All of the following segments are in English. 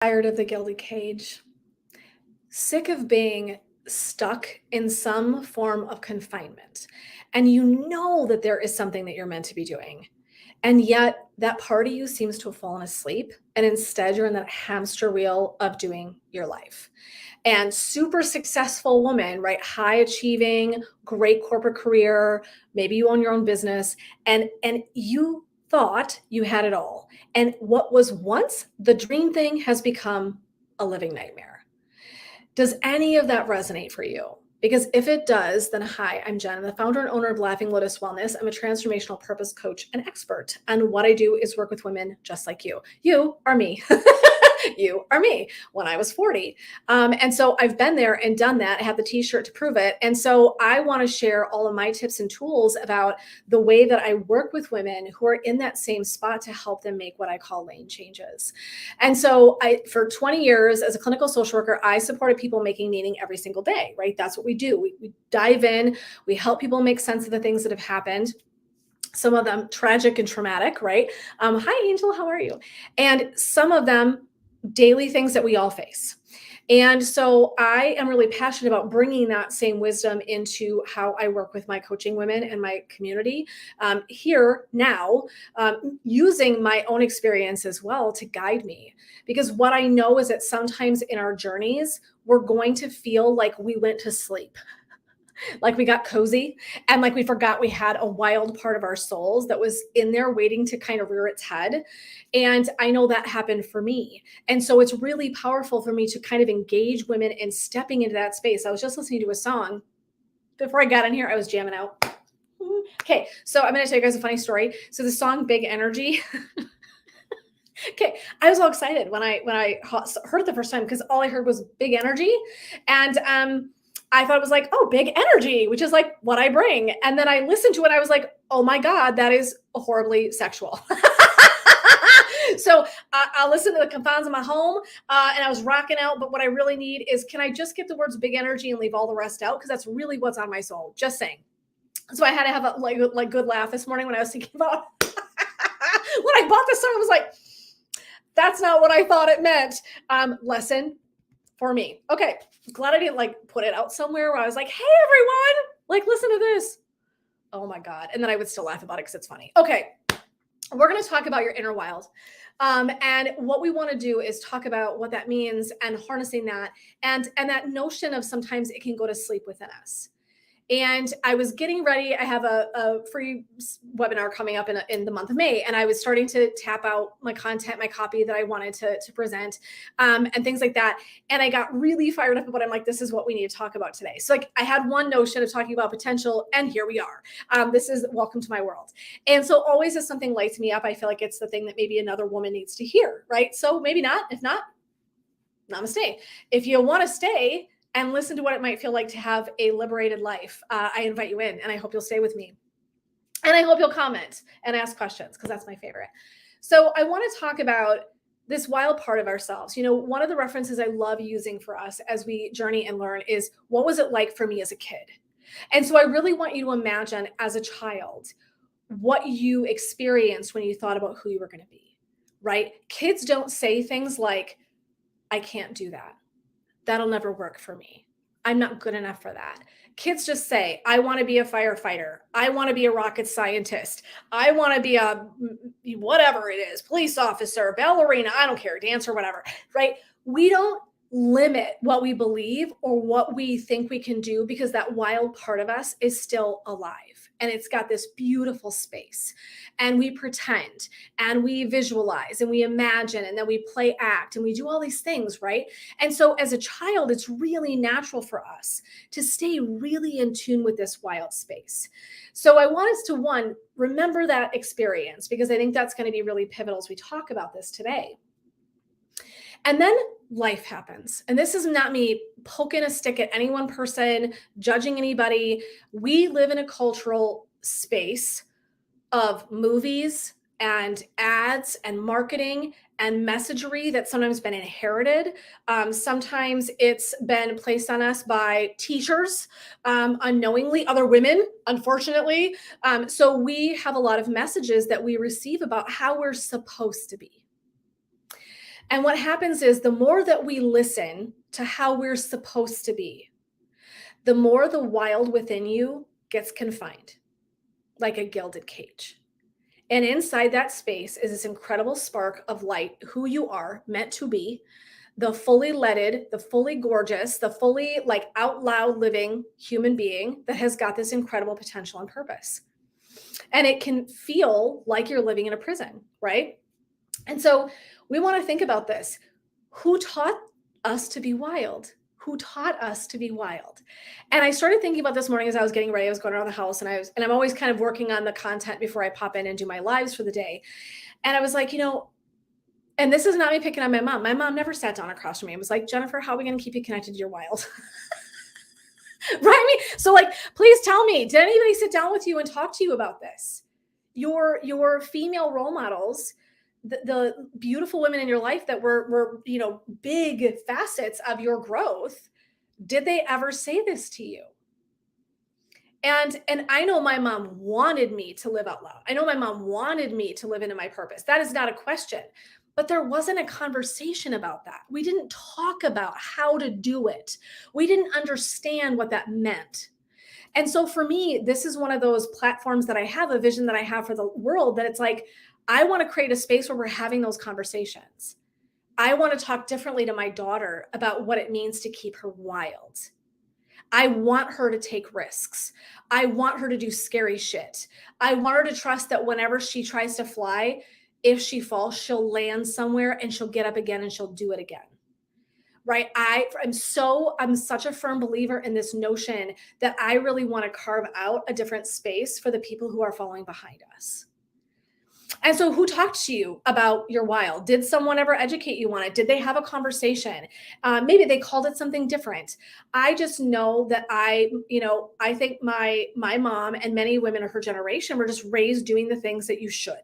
Tired of the guilty cage, sick of being stuck in some form of confinement. And you know that there is something that you're meant to be doing. And yet that part of you seems to have fallen asleep. And instead, you're in that hamster wheel of doing your life. And super successful woman, right? High achieving, great corporate career, maybe you own your own business, and you thought you had it all. And what was once the dream thing has become a living nightmare. Does any of that resonate for you? Because if it does, then hi, I'm Jen. I'm the founder and owner of Laughing Lotus Wellness. I'm a transformational purpose coach and expert. And what I do is work with women just like you. You are me. You are me when I was 40. And so I've been there and done that. I have the t-shirt to prove it. And so I want to share all of my tips and tools about the way that I work with women who are in that same spot to help them make what I call lane changes. And so for 20 years as a clinical social worker, I supported people making meaning every single day, right? That's what we do. We dive in, we help people make sense of the things that have happened. Some of them tragic and traumatic, right? Hi, Angel, how are you? And some of them daily things that we all face. And so I am really passionate about bringing that same wisdom into how I work with my coaching women and my community here now, using my own experience as well to guide me. Because what I know is that sometimes in our journeys, we're going to feel like we went to sleep. Like we got cozy and like we forgot we had a wild part of our souls that was in there waiting to kind of rear its head. And I know that happened for me. And so it's really powerful for me to kind of engage women in stepping into that space. I was just listening to a song before I got in here. I was jamming out. Okay, so I'm going to tell you guys a funny story. So the song Big Energy. Okay, I was all excited when I heard it the first time because all I heard was big energy. And I thought it was like, oh, big energy, which is like what I bring. And then I listened to it. I was like, oh my God, that is horribly sexual. So I'll listen to the confines of my home and I was rocking out. But what I really need is, can I just get the words big energy and leave all the rest out? Because that's really what's on my soul. Just saying. So I had to have a like good laugh this morning when I was thinking about when I bought this song. I was like, that's not what I thought it meant. Lesson for me. Okay. Glad I didn't like put it out somewhere where I was like, hey, everyone, like, listen to this. Oh my God. And then I would still laugh about it because it's funny. Okay. We're going to talk about your inner wild. And what we want to do is talk about what that means and harnessing that and that notion of sometimes it can go to sleep within us. And I was getting ready. I have a free webinar coming up in the month of May. And I was starting to tap out my content, my copy that I wanted to present and things like that. And I got really fired up about it. I'm like, this is what we need to talk about today. So like I had one notion of talking about potential and here we are. This is welcome to my world. And so always as something lights me up, I feel like it's the thing that maybe another woman needs to hear, right? So maybe not. If not, namaste. If you want to stay and listen to what it might feel like to have a liberated life, I invite you in and I hope you'll stay with me. And I hope you'll comment and ask questions because that's my favorite. So I want to talk about this wild part of ourselves. You know, one of the references I love using for us as we journey and learn is what was it like for me as a kid? And so I really want you to imagine as a child what you experienced when you thought about who you were going to be, right? Kids don't say things like, I can't do that. That'll never work for me. I'm not good enough for that. Kids just say, I want to be a firefighter. I want to be a rocket scientist. I want to be a whatever it is, police officer, ballerina, I don't care, dancer, whatever, right? We don't limit what we believe or what we think we can do because that wild part of us is still alive and it's got this beautiful space and we pretend and we visualize and we imagine and then we play act and we do all these things, right? And so as a child, it's really natural for us to stay really in tune with this wild space. So I want us to, one, remember that experience because I think that's going to be really pivotal as we talk about this today. And then life happens. And this is not me poking a stick at any one person, judging anybody. We live in a cultural space of movies and ads and marketing and messagery that's sometimes been inherited. Sometimes it's been placed on us by teachers, unknowingly, other women, unfortunately. So we have a lot of messages that we receive about how we're supposed to be. And what happens is the more that we listen to how we're supposed to be, the more the wild within you gets confined, like a gilded cage. And inside that space is this incredible spark of light, who you are meant to be, the fully leaded, the fully gorgeous, the fully like out loud living human being that has got this incredible potential and purpose. And it can feel like you're living in a prison, right? And so we want to think about this. Who taught us to be wild? Who taught us to be wild? And I started thinking about this morning as I was getting ready. I was going around the house and I'm always kind of working on the content before I pop in and do my lives for the day. And I was like, and this is not me picking on my mom. My mom never sat down across from me and was like, Jennifer, how are we going to keep you connected to your wild? Right? So like, please tell me, did anybody sit down with you and talk to you about this? Your female role models, the beautiful women in your life that were big facets of your growth, did they ever say this to you? And I know my mom wanted me to live out loud. I know my mom wanted me to live into my purpose. That is not a question. But there wasn't a conversation about that. We didn't talk about how to do it. We didn't understand what that meant. And so for me, this is one of those platforms that I have, a vision that I have for the world, that it's like, I want to create a space where we're having those conversations. I want to talk differently to my daughter about what it means to keep her wild. I want her to take risks. I want her to do scary shit. I want her to trust that whenever she tries to fly, if she falls, she'll land somewhere and she'll get up again and she'll do it again. Right? I'm such a firm believer in this notion that I really want to carve out a different space for the people who are falling behind us. And so who talked to you about your wild? Did someone ever educate you on it? Did they have a conversation? Maybe they called it something different. I just know that I think my mom and many women of her generation were just raised doing the things that you should.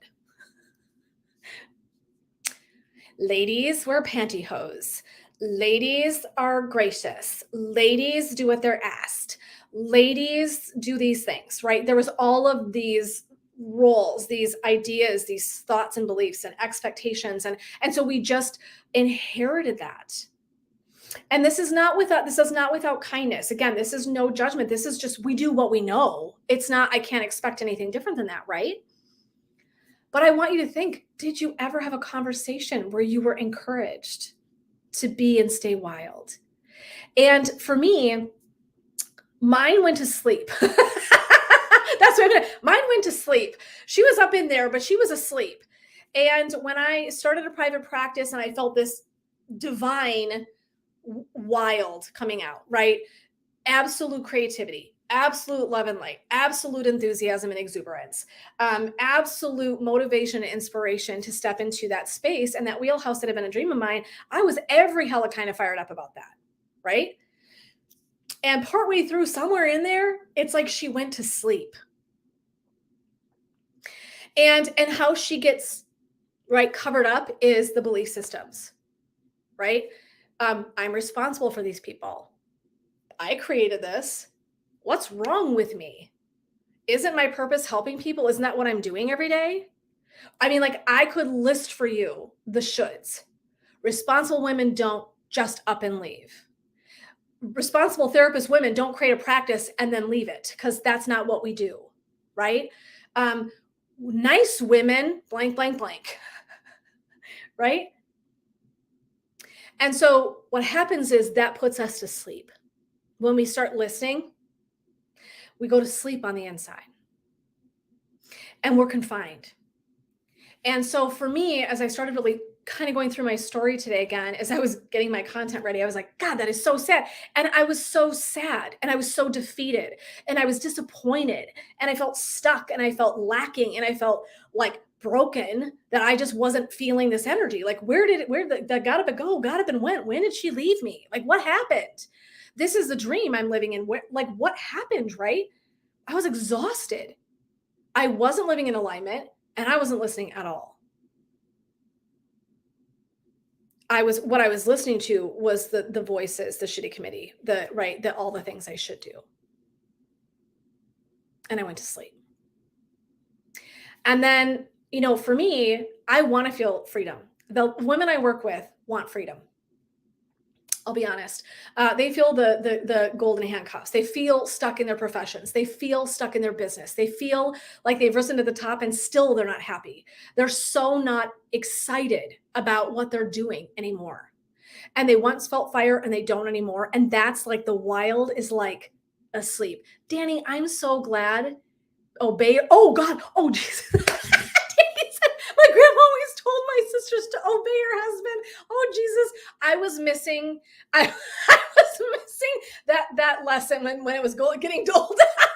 Ladies wear pantyhose. Ladies are gracious. Ladies do what they're asked. Ladies do these things, right? There was all of these roles, these ideas, these thoughts and beliefs and expectations. And so we just inherited that. And this is not without kindness. Again, this is no judgment. This is just, we do what we know. It's not, I can't expect anything different than that, right? But I want you to think, did you ever have a conversation where you were encouraged to be and stay wild? And for me, mine went to sleep. That's what mine went to sleep. She was up in there, but she was asleep. And when I started a private practice and I felt this divine wild coming out, right? Absolute creativity, absolute love and light, absolute enthusiasm and exuberance, absolute motivation and inspiration to step into that space and that wheelhouse that had been a dream of mine. I was every hella kind of fired up about that, right? And partway through, somewhere in there, it's like she went to sleep. And how she gets right covered up is the belief systems, right? I'm responsible for these people. I created this. What's wrong with me? Isn't my purpose helping people? Isn't that what I'm doing every day? I mean, like, I could list for you the shoulds. Responsible women don't just up and leave. Responsible therapist women don't create a practice and then leave it, because that's not what we do, right? Nice women, blank, blank, blank, right? And so what happens is that puts us to sleep. When we start listening, we go to sleep on the inside and we're confined. And so for me, as I started really kind of going through my story today again, as I was getting my content ready, I was like, God, that is so sad. And I was so sad and I was so defeated and I was disappointed and I felt stuck and I felt lacking and I felt like broken, that I just wasn't feeling this energy. Like, where did that got up and go? Got up and went. When did she leave me? Like, what happened? This is the dream I'm living in. Like, what happened, right? I was exhausted. I wasn't living in alignment and I wasn't listening at all. What I was listening to was the voices, the shitty committee, all the things I should do. And I went to sleep. And then, for me, I want to feel freedom. The women I work with, want freedom. I'll be honest. They feel the golden handcuffs. They feel stuck in their professions. They feel stuck in their business. They feel like they've risen to the top and still they're not happy. They're so not excited about what they're doing anymore. And they once felt fire and they don't anymore. And that's like the wild is like asleep. Danny, I'm so glad. Obey. Oh God. Oh Jesus. My grandma always told my sisters to obey her husband. Oh Jesus. I was missing that lesson when it was getting doled out.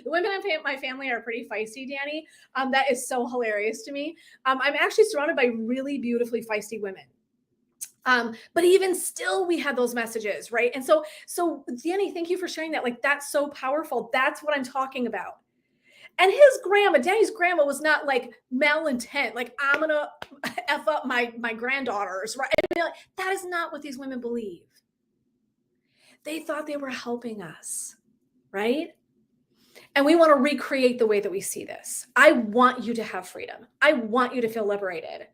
The women in my family are pretty feisty, Danny. That is so hilarious to me. I'm actually surrounded by really beautifully feisty women. But even still, we had those messages, right? And so Danny, thank you for sharing that. Like, that's so powerful. That's what I'm talking about. And his grandma, Danny's grandma, was not like malintent, like I'm gonna F up my granddaughters, right? And like, that is not what these women believe. They thought they were helping us, right? And we want to recreate the way that we see this. I want you to have freedom. I want you to feel liberated.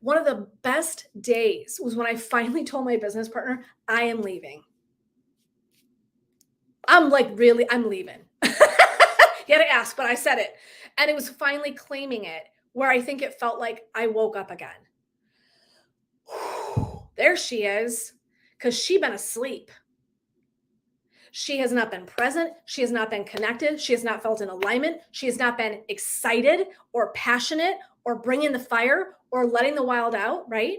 One of the best days was when I finally told my business partner, I am leaving. I'm like, really, I'm leaving. You had to ask, but I said it. And it was finally claiming it where I think it felt like I woke up again. There she is, because she'd been asleep. She has not been present. She has not been connected. She has not felt in alignment. She has not been excited or passionate or bringing the fire or letting the wild out, right?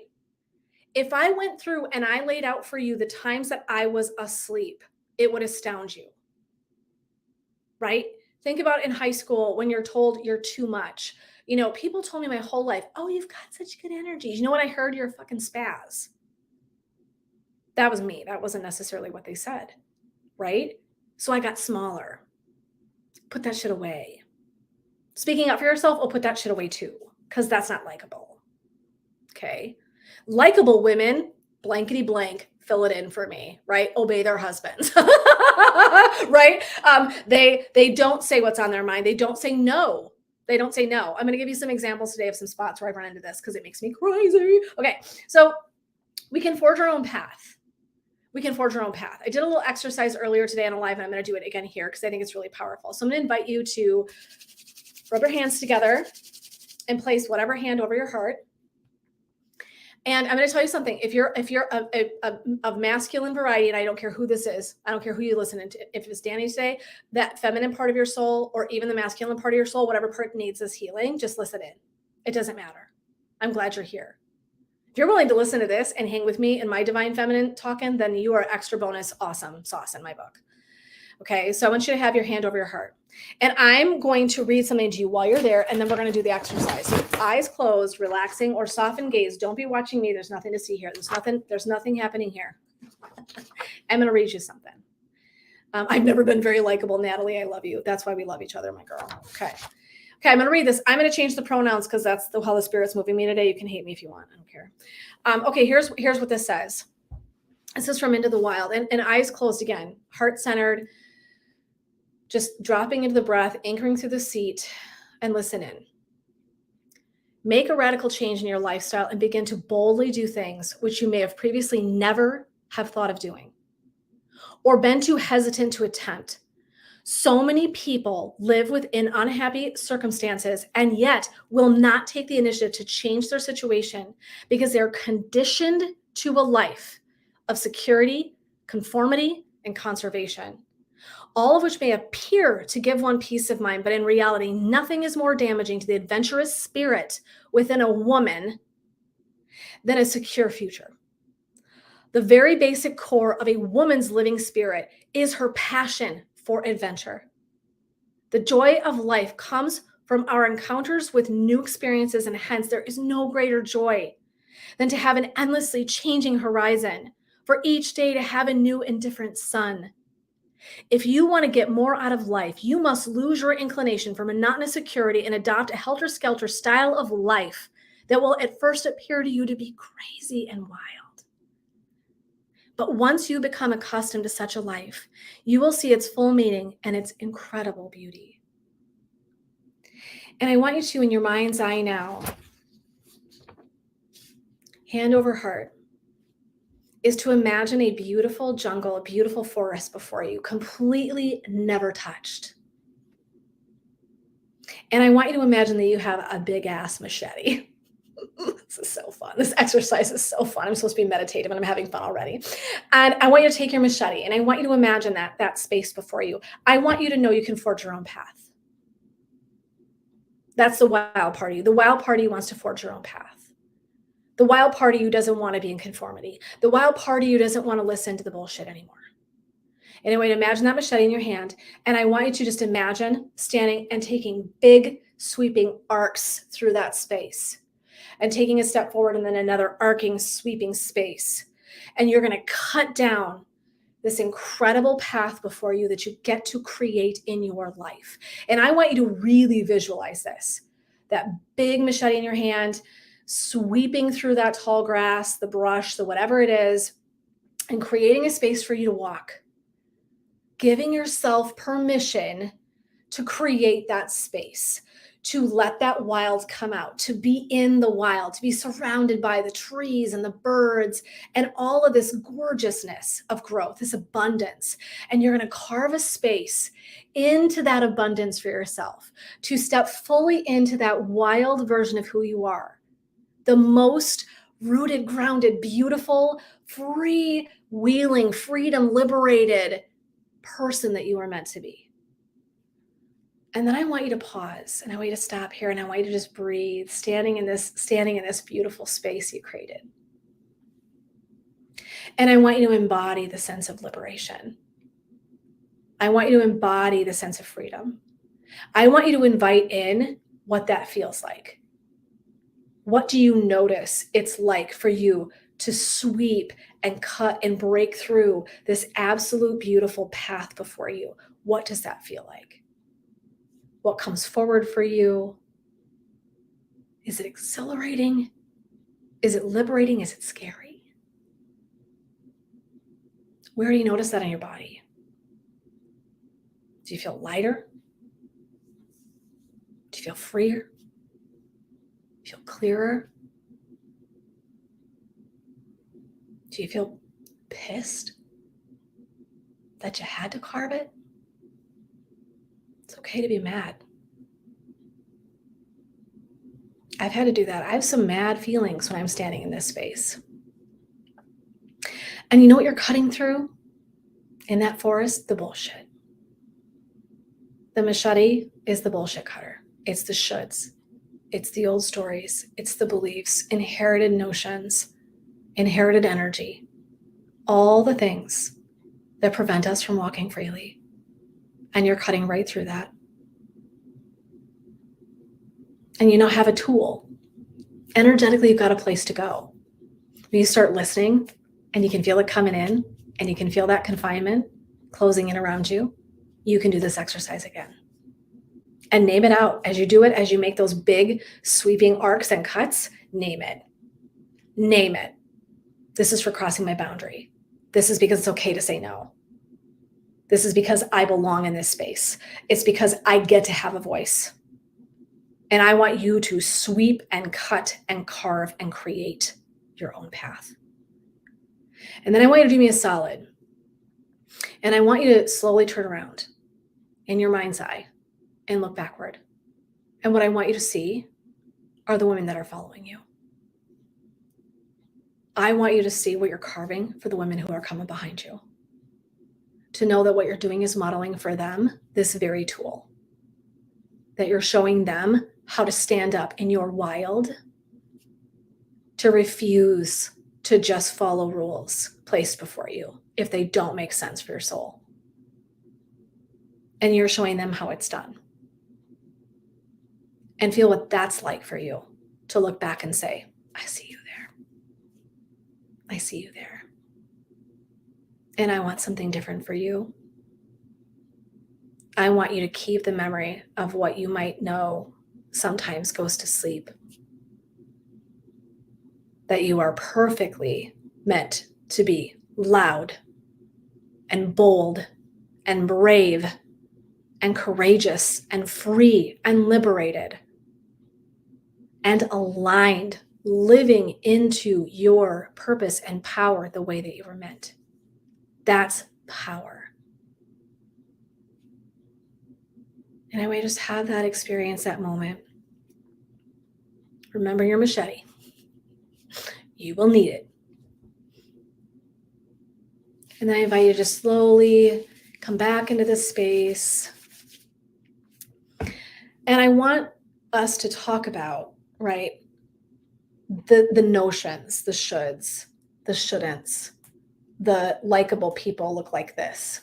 If I went through and I laid out for you the times that I was asleep, it would astound you, right? Think about in high school when you're told you're too much. You know, people told me my whole life, oh, you've got such good energy. You know what I heard? You're a fucking spaz. That was me. That wasn't necessarily what they said, right? So I got smaller. Put that shit away. Speaking up for yourself, oh, put that shit away too, because that's not likable. Okay. Likable women, blankety blank, fill it in for me, right? Obey their husbands, right? They don't say what's on their mind. They don't say no. They don't say no. I'm going to give you some examples today of some spots where I've run into this because it makes me crazy. Okay. So we can forge our own path. We can forge our own path. I did a little exercise earlier today on a live, and I'm going to do it again here because I think it's really powerful. So I'm going to invite you to rub your hands together and place whatever hand over your heart. And I'm going to tell you something. If you're of masculine variety, and I don't care who this is, I don't care who you listen to. If it's Danny today, that feminine part of your soul, or even the masculine part of your soul, whatever part needs this healing, just listen in. It doesn't matter. I'm glad you're here. If you're willing to listen to this and hang with me in my divine feminine talking, then you are extra bonus awesome sauce in my book. Okay, so I want you to have your hand over your heart. And I'm going to read something to you while you're there, and then we're going to do the exercise. So eyes closed, relaxing, or soften gaze. Don't be watching me. There's nothing to see here. There's nothing happening here. I'm going to read you something. I've never been very likable, Natalie. I love you. That's why we love each other, my girl. Okay, I'm going to read this. I'm going to change the pronouns because that's how the Spirit's moving me today. You can hate me if you want. I don't care. Okay, here's what this says. This is from Into the Wild. And eyes closed again, heart-centered, just dropping into the breath, anchoring through the seat, and listen in. Make a radical change in your lifestyle and begin to boldly do things which you may have previously never have thought of doing or been too hesitant to attempt. So many people live within unhappy circumstances and yet will not take the initiative to change their situation because they're conditioned to a life of security, conformity, and conservation, all of which may appear to give one peace of mind, but in reality, nothing is more damaging to the adventurous spirit within a woman than a secure future. The very basic core of a woman's living spirit is her passion for adventure. The joy of life comes from our encounters with new experiences, and hence there is no greater joy than to have an endlessly changing horizon, for each day to have a new and different sun. If you want to get more out of life, you must lose your inclination for monotonous security and adopt a helter-skelter style of life that will at first appear to you to be crazy and wild. But once you become accustomed to such a life, you will see its full meaning and its incredible beauty. And I want you to, in your mind's eye now, hand over heart, is to imagine a beautiful jungle, a beautiful forest before you, completely never touched. And I want you to imagine that you have a big ass machete. This is so fun. This exercise is so fun. I'm supposed to be meditative and I'm having fun already. And I want you to take your machete and I want you to imagine that space before you. I want you to know you can forge your own path. That's the wild part of you. The wild part of you wants to forge your own path. The wild part of you doesn't want to be in conformity. The wild part of you doesn't want to listen to the bullshit anymore. And I want you to imagine that machete in your hand. And I want you to just imagine standing and taking big sweeping arcs through that space and taking a step forward and then another arcing, sweeping space. And you're going to cut down this incredible path before you that you get to create in your life. And I want you to really visualize this, that big machete in your hand, sweeping through that tall grass, the brush, the whatever it is, and creating a space for you to walk, giving yourself permission to create that space, to let that wild come out, to be in the wild, to be surrounded by the trees and the birds and all of this gorgeousness of growth, this abundance. And you're going to carve a space into that abundance for yourself, to step fully into that wild version of who you are, the most rooted, grounded, beautiful, free-wheeling, freedom, liberated person that you are meant to be. And then I want you to pause and I want you to stop here and I want you to just breathe, standing in this beautiful space you created. And I want you to embody the sense of liberation. I want you to embody the sense of freedom. I want you to invite in what that feels like. What do you notice it's like for you to sweep and cut and break through this absolute beautiful path before you? What does that feel like? What comes forward for you? Is it exhilarating? Is it liberating? Is it scary? Where do you notice that in your body? Do you feel lighter? Do you feel freer? Do you feel clearer? Do you feel pissed that you had to carve it? It's okay to be mad. I've had to do that. I have some mad feelings when I'm standing in this space. And you know what you're cutting through in that forest? The bullshit. The machete is the bullshit cutter. It's the shoulds. It's the old stories. It's the beliefs, inherited notions, inherited energy, all the things that prevent us from walking freely. And you're cutting right through that. And you now have a tool. Energetically, you've got a place to go. When you start listening and you can feel it coming in and you can feel that confinement closing in around you, you can do this exercise again. And name it out. As you do it, as you make those big sweeping arcs and cuts, name it. Name it. This is for crossing my boundary. This is because it's okay to say no. This is because I belong in this space. It's because I get to have a voice. And I want you to sweep and cut and carve and create your own path. And then I want you to do me a solid. And I want you to slowly turn around in your mind's eye and look backward. And what I want you to see are the women that are following you. I want you to see what you're carving for the women who are coming behind you. To know that what you're doing is modeling for them this very tool. That you're showing them how to stand up in your wild, to refuse to just follow rules placed before you if they don't make sense for your soul. And you're showing them how it's done. And feel what that's like for you to look back and say, I see you there. I see you there. And I want something different for you. I want you to keep the memory of what you might know sometimes goes to sleep. That you are perfectly meant to be loud and bold and brave and courageous and free and liberated and aligned living into your purpose and power the way that you were meant. That's power. And I want you to just have that experience, that moment. Remember your machete. You will need it. And then I invite you to just slowly come back into this space. And I want us to talk about, right, the notions, the shoulds, the shouldn'ts, the likable people look like this.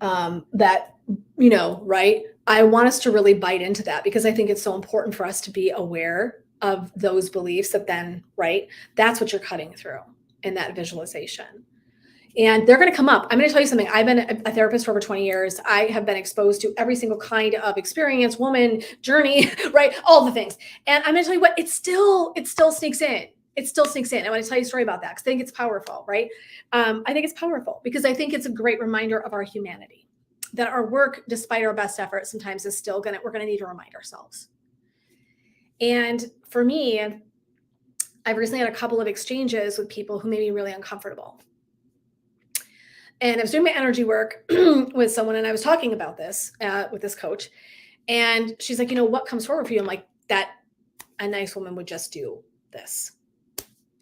That, right? I want us to really bite into that because I think it's so important for us to be aware of those beliefs that then, right, that's what you're cutting through in that visualization. And they're going to come up. I'm going to tell you something. I've been a therapist for over 20 years. I have been exposed to every single kind of experience, woman, journey, right? All the things. And I'm going to tell you what, it still sneaks in. It still sinks in. I want to tell you a story about that because I think it's powerful, right? I think it's powerful because I think it's a great reminder of our humanity, that our work, despite our best effort, sometimes is still we're going to need to remind ourselves. And for me, I've recently had a couple of exchanges with people who made me really uncomfortable. And I was doing my energy work with someone, and I was talking about this with this coach. And she's like, what comes forward for you? I'm like, that a nice woman would just do this,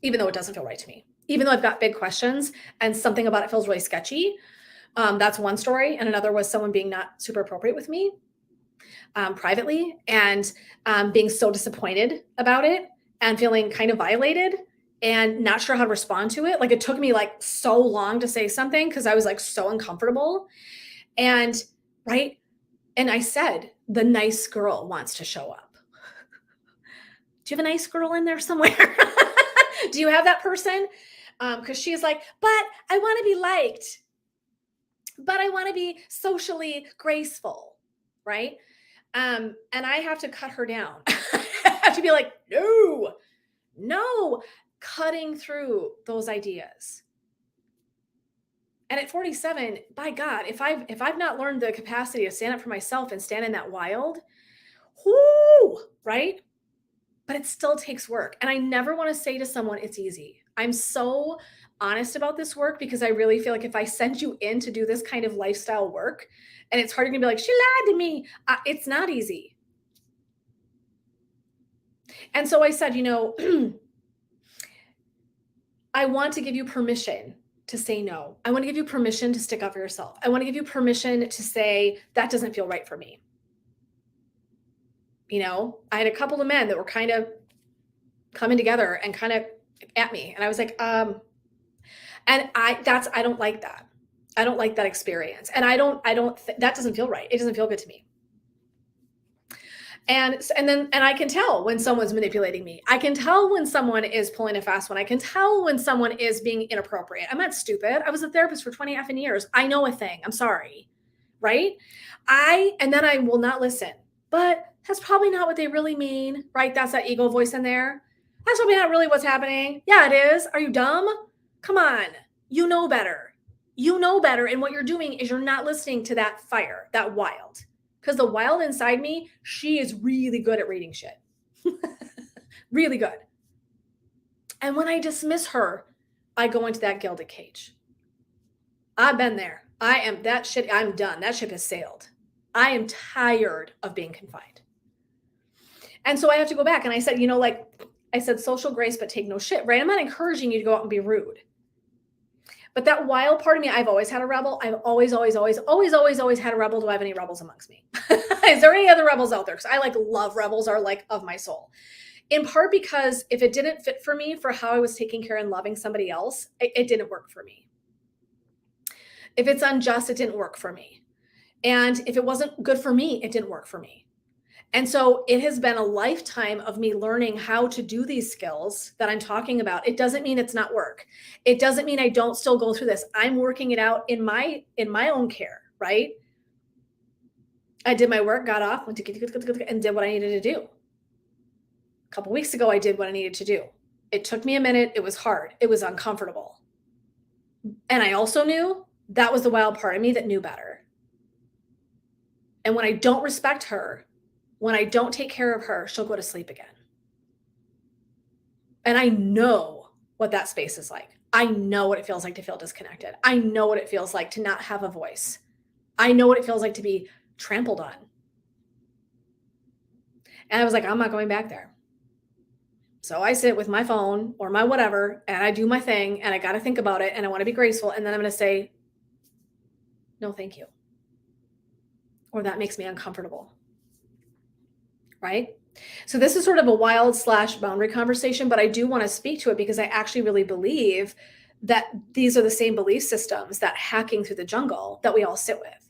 even though it doesn't feel right to me, even though I've got big questions and something about it feels really sketchy. That's one story. And another was someone being not super appropriate with me privately and being so disappointed about it and feeling kind of violated and not sure how to respond to it. Like it took me like so long to say something because I was like so uncomfortable. And right. And I said, the nice girl wants to show up. Do you have a nice girl in there somewhere? Do you have that person? Because she's like, but I want to be liked. But I want to be socially graceful. Right. And I have to cut her down. I have to be like, no, cutting through those ideas. And at 47, by God, if I've not learned the capacity to stand up for myself and stand in that wild, right? But it still takes work. And I never want to say to someone, it's easy. I'm so honest about this work because I really feel like if I send you in to do this kind of lifestyle work, and it's hard to be like, she lied to me. It's not easy. And so I said, I want to give you permission to say no. I want to give you permission to stick up for yourself. I want to give you permission to say, that doesn't feel right for me. I had a couple of men that were kind of coming together and kind of at me. And I was like, and I don't like that. I don't like that experience. And that doesn't feel right. It doesn't feel good to me. And I can tell when someone's manipulating me. I can tell when someone is pulling a fast one. I can tell when someone is being inappropriate. I'm not stupid. I was a therapist for 20 effing years. I know a thing. I'm sorry. Right? And then I will not listen. But that's probably not what they really mean. Right? That's that ego voice in there. That's probably not really what's happening. Yeah, it is. Are you dumb? Come on. You know better. You know better. And what you're doing is you're not listening to that fire, that wild. Because the wild inside me, she is really good at reading shit. Really good. And when I dismiss her, I go into that gilded cage. I've been there. I'm done. That ship has sailed. I am tired of being confined. And so I have to go back. And I said, I said social grace, but take no shit, right? I'm not encouraging you to go out and be rude. But that wild part of me, I've always had a rebel. I've always had a rebel. Do I have any rebels amongst me? Is there any other rebels out there? Because I love rebels are of my soul. In part because if it didn't fit for me for how I was taking care and loving somebody else, it didn't work for me. If it's unjust, it didn't work for me. And if it wasn't good for me, it didn't work for me. And so it has been a lifetime of me learning how to do these skills that I'm talking about. It doesn't mean it's not work. It doesn't mean I don't still go through this. I'm working it out in my own care, right? I did my work, got off, went to and did what I needed to do. A couple weeks ago, I did what I needed to do. It took me a minute. It was hard. It was uncomfortable. And I also knew that was the wild part of me that knew better. And when I don't respect her, when I don't take care of her, she'll go to sleep again. And I know what that space is like. I know what it feels like to feel disconnected. I know what it feels like to not have a voice. I know what it feels like to be trampled on. And I was like, I'm not going back there. So I sit with my phone or my whatever, and I do my thing, and I got to think about it, and I want to be graceful. And then I'm going to say, no, thank you. Or that makes me uncomfortable. Right? So this is sort of a wild / boundary conversation, but I do want to speak to it because I actually really believe that these are the same belief systems that hacking through the jungle that we all sit with,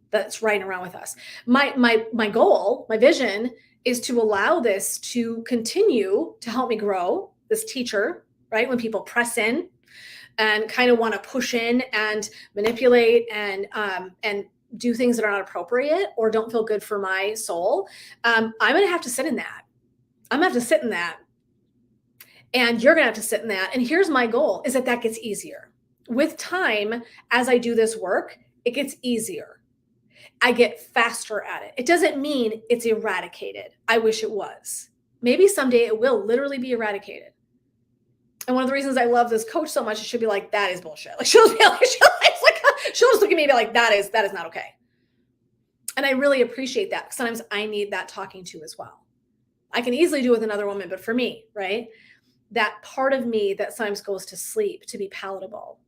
that's riding around with us. My goal, my vision is to allow this to continue to help me grow, this teacher, right? When people press in and kind of want to push in and manipulate and do things that are not appropriate or don't feel good for my soul, I'm going to have to sit in that. I'm going to have to sit in that. And you're going to have to sit in that. And here's my goal is that gets easier. With time, as I do this work, it gets easier. I get faster at it. It doesn't mean it's eradicated. I wish it was. Maybe someday it will literally be eradicated. And one of the reasons I love this coach so much is she'll be like, that is bullshit. Like she'll just look at me and be like, that is not okay. And I really appreciate that. Sometimes I need that talking to as well. I can easily do it with another woman, but for me, right? That part of me that sometimes goes to sleep to be palatable,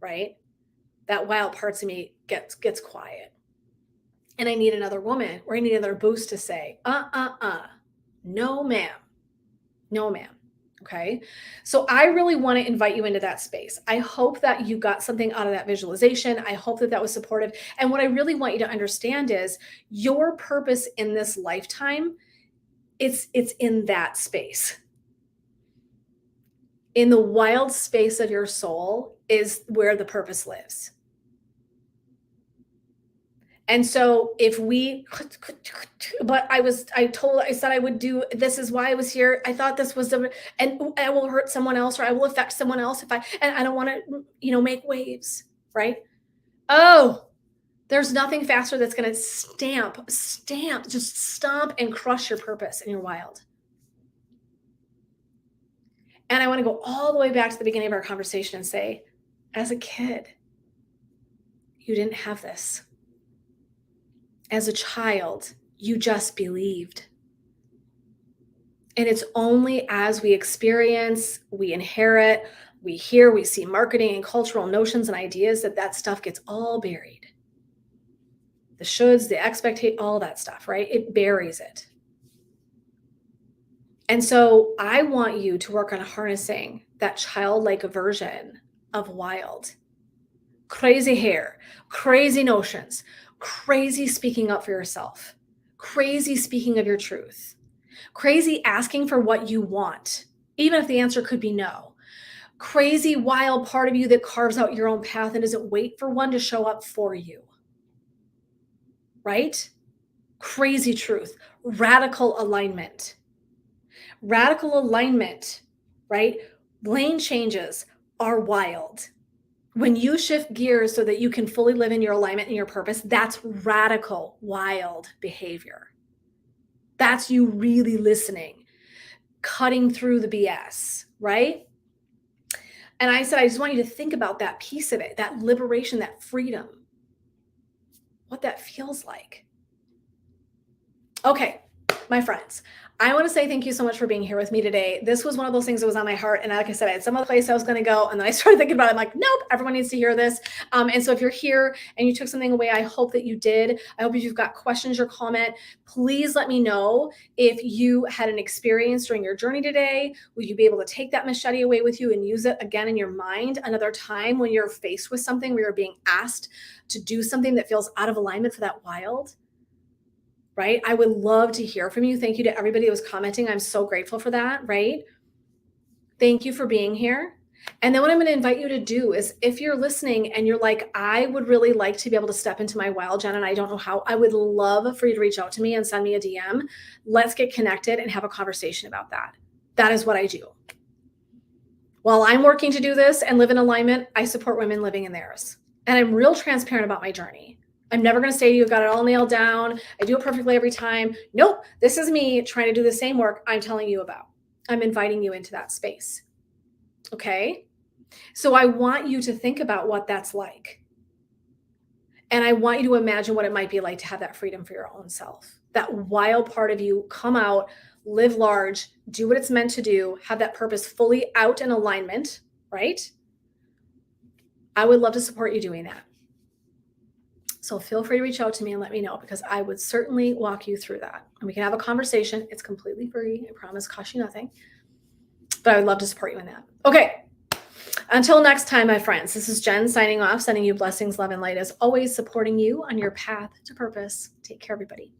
right? That wild parts of me gets quiet. And I need another woman or I need another boost to say, no, ma'am. No, ma'am. Okay. So I really want to invite you into that space. I hope that you got something out of that visualization. I hope that was supportive. And what I really want you to understand is your purpose in this lifetime, it's in that space. In the wild space of your soul is where the purpose lives. And so if I said I would do, this is why I was here. I thought this was, and I will hurt someone else or I will affect someone else and I don't want to, make waves, right? Oh, there's nothing faster that's going to just stomp and crush your purpose in your wild. And I want to go all the way back to the beginning of our conversation and say, as a kid, you didn't have this. As a child, you just believed. And it's only as we experience, we inherit, we hear, we see marketing and cultural notions and ideas that stuff gets all buried. The shoulds, the expectations, all that stuff, right? It buries it. And so I want you to work on harnessing that childlike version of wild. Crazy hair, crazy notions, crazy speaking up for yourself, crazy speaking of your truth, crazy asking for what you want, even if the answer could be no. Crazy, wild part of you that carves out your own path and doesn't wait for one to show up for you. Right? Crazy truth, radical alignment. Radical alignment, right? Lane changes are wild. When you shift gears so that you can fully live in your alignment and your purpose, that's radical, wild behavior. That's you really listening, cutting through the BS, right? And I said, I just want you to think about that piece of it, that liberation, that freedom, what that feels like. Okay, my friends, I want to say thank you so much for being here with me today. This was one of those things that was on my heart. And like I said, I had some other place I was going to go. And then I started thinking about it. I'm like, nope, everyone needs to hear this. And so if you're here and you took something away, I hope that you did. I hope if you've got questions or comment, please let me know if you had an experience during your journey today. Will you be able to take that machete away with you and use it again in your mind another time when you're faced with something where you're being asked to do something that feels out of alignment for that wild? Right? I would love to hear from you. Thank you to everybody who was commenting. I'm so grateful for that, right? Thank you for being here. And then what I'm going to invite you to do is if you're listening and you're like, I would really like to be able to step into my wild, Jen, and I don't know how, I would love for you to reach out to me and send me a DM. Let's get connected and have a conversation about that. That is what I do. While I'm working to do this and live in alignment, I support women living in theirs. And I'm real transparent about my journey. I'm never going to say you've got it all nailed down. I do it perfectly every time. Nope. This is me trying to do the same work I'm telling you about. I'm inviting you into that space. Okay? So I want you to think about what that's like. And I want you to imagine what it might be like to have that freedom for your own self. That wild part of you come out, live large, do what it's meant to do, have that purpose fully out in alignment, right? I would love to support you doing that. So feel free to reach out to me and let me know, because I would certainly walk you through that. And we can have a conversation. It's completely free. I promise, cost you nothing. But I would love to support you in that. Okay. Until next time, my friends, this is Jen signing off, sending you blessings, love, and light, as always, supporting you on your path to purpose. Take care, everybody.